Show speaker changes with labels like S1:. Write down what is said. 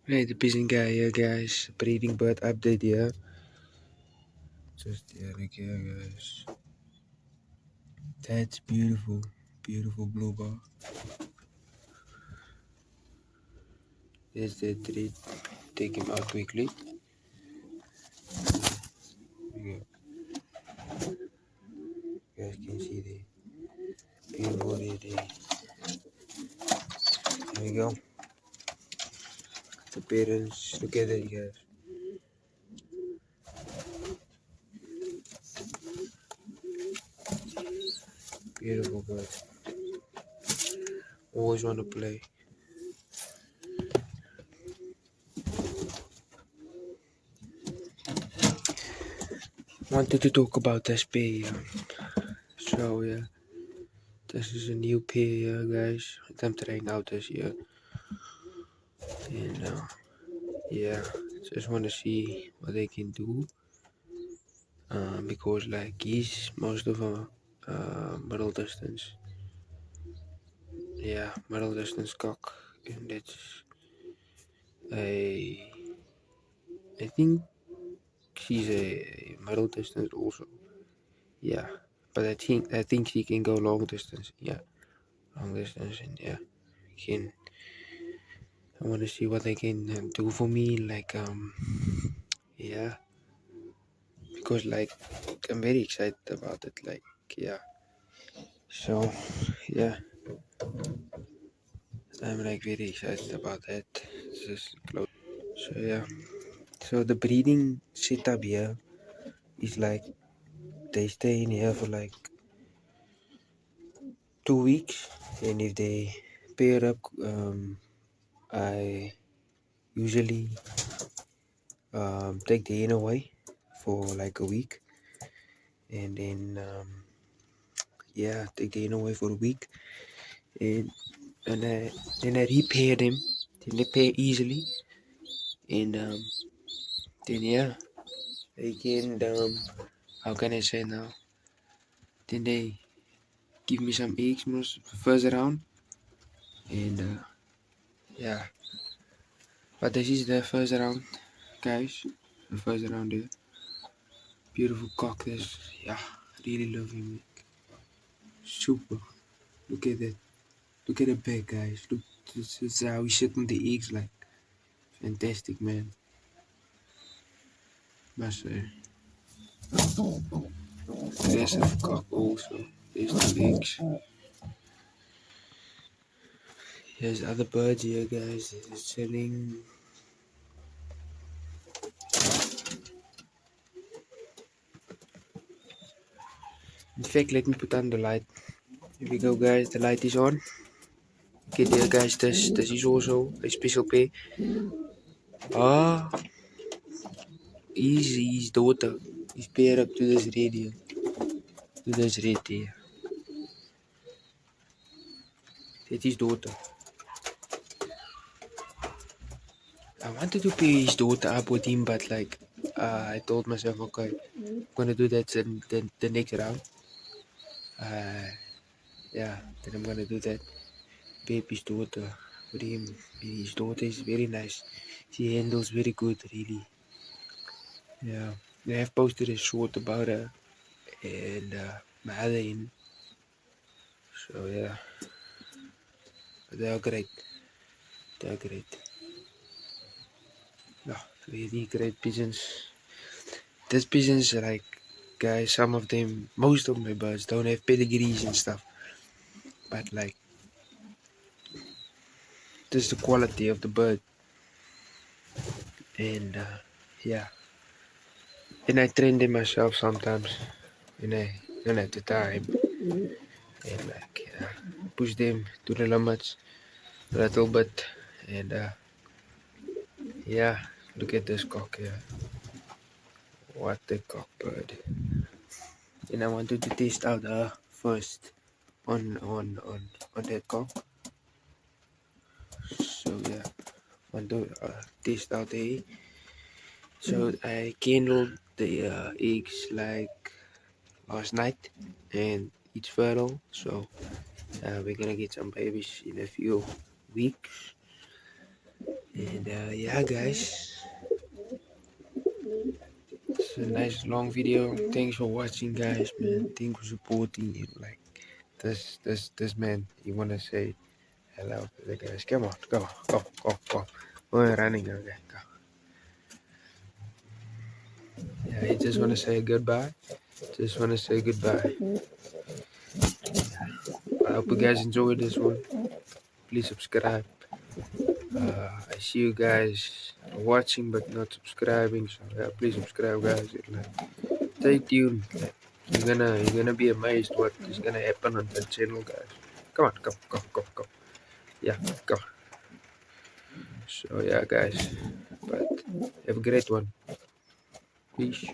S1: Hey, the pigeon guy here, guys. Breeding bird update here. Just here, guys. That's beautiful. Beautiful blue bar. There's the tree. Take him out quickly. You guys can see the beautiful there. There we go. The parents. Look at that, guys. Beautiful bird. Always want to play. Wanted to talk about this pair. So, yeah. This is a new pair here, guys. I'm trying out this year. And, yeah. Just want to see what they can do. Because like he's most of a middle distance. Yeah, middle distance cock. And that's a I think she's a middle distance also. Yeah. But I think she can go long distance. Yeah. Long distance and yeah. Can I wanna see what they can do for me, like yeah. Because like I'm very excited about it. Like yeah. So yeah. I'm like very excited about that. Just close. So yeah. So the breeding setup here is like they stay in here for like 2 weeks, and if they pair up, I usually take the hen away for like a week, and then yeah, take the hen away for a week, and then I repair them. Then they pair easily, and then yeah, they can how can I say now? Then they give me some eggs most first round, and yeah. But this is the first round, guys. The first round there. Beautiful cock. This, yeah, really love him. Super. Look at that. Look at the back, guys. Look, this is how he sit on the eggs. Like, fantastic, man. Must say. Aggressive cock also. There's the eggs. There's other birds here, guys. It's chilling. In fact, let me put on the light. Here we go, guys. The light is on. Okay, there, guys. This is also a special pair. Ah, easy, his daughter. He's paired up to this radio. To this radio. That's his daughter. I wanted to pair his daughter up with him, but like, I told myself, okay, I'm gonna do that in the next round. Yeah, then I'm gonna do that. Baby's daughter with him. His daughter is very nice. She handles very good, really. Yeah, they have posted a short about her and my other in. So yeah, they are great. They are great. Yeah, really great pigeons. These pigeons, like, guys, some of them, most of my birds don't have pedigrees and stuff. But like, this is the quality of the bird. And yeah, and I train them myself sometimes when I don't have the time. And like, yeah, push them to the limits a little bit. And yeah, look at this cock here. What a cock bird. And I wanted to test out her first on that cock. So yeah, want to test out the. So I candled the eggs like last night, and it's fertile. So we're gonna get some babies in a few weeks, and yeah, guys, it's a nice long video. Thanks for watching, guys, man. Thanks for supporting you. Like this man, you wanna say hello to the guys? Come on, go. We're running, okay, go. Yeah, you just wanna say goodbye. Just wanna say goodbye. I hope you guys enjoyed this one. Please subscribe. I see you guys watching but not subscribing, so yeah, please subscribe, guys. Like, stay tuned. Like, you're gonna be amazed what is gonna happen on the channel, guys. Come on, go. Yeah, go. So yeah, guys, but have a great one. Peace.